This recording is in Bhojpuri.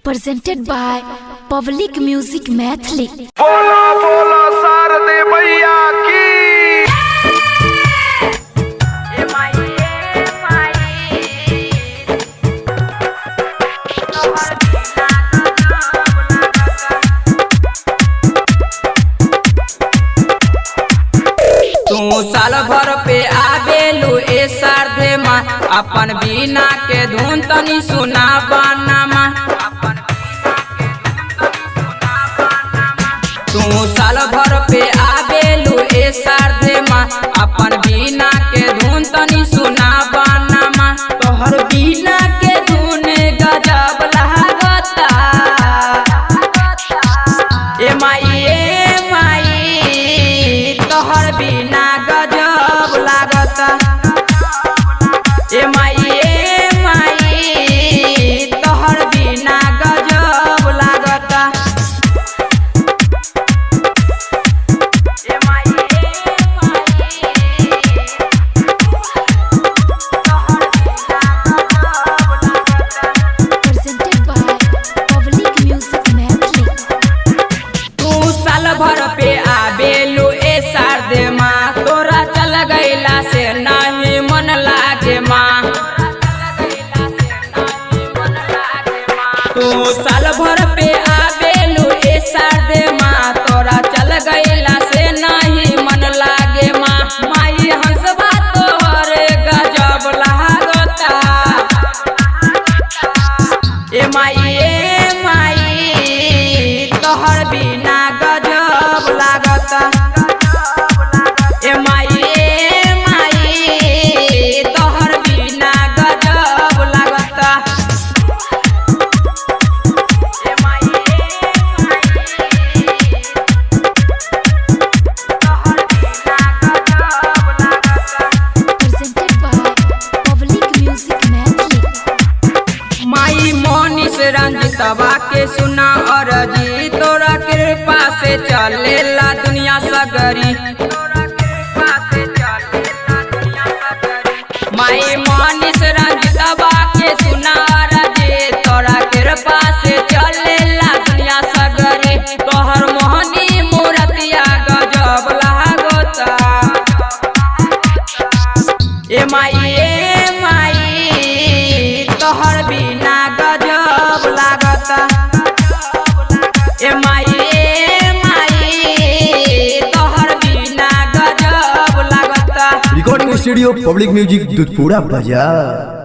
presented by Public Music Mathli। बोला बोला शारदे मैया की। तू साल भर पे आवेलू ए शारदे माँ, अपन बीना के धुन तनी सुना बाना। तू साल भर पे आवेलू ए शारदे माँ, अपन बीना के धुन तनी सुना बाना। तोहर बीना के धुन गजब लागता ए माई तोहर बीना गजब लागता ए माई तोहर बीना गजब लागता। Presented by Public Music Mathli। तू साल भर पे आवेलू ए शारदे माँ, तोरा चल गईला से नहीं मन लागे माँ। तू साल भर पे आवेलू ए शारदे माँ, तोरा चल गईला से नहीं मन लागे माँ। माई हंसबा तोहर गजब लागता ए माई तोहर बिना गजब लागता ए माई तोहर बिना गजब लागता। Presented by Public Music Mathli। माई मोनिस रंजितवा के सुना अरजी, तोरा कृपा से चलेला दुनिया सगरी। माई मोनिस रंजितवा के सुना अरजी, तोरा कृपा से चलेला दुनिया सगरी। तोहर मोहनी मूरतिया गजब लागता ए माई तोहर बिना गजब लागता ए माई तोहर बिना गजब लागता। Recording studio public music Dudhpura बाजार।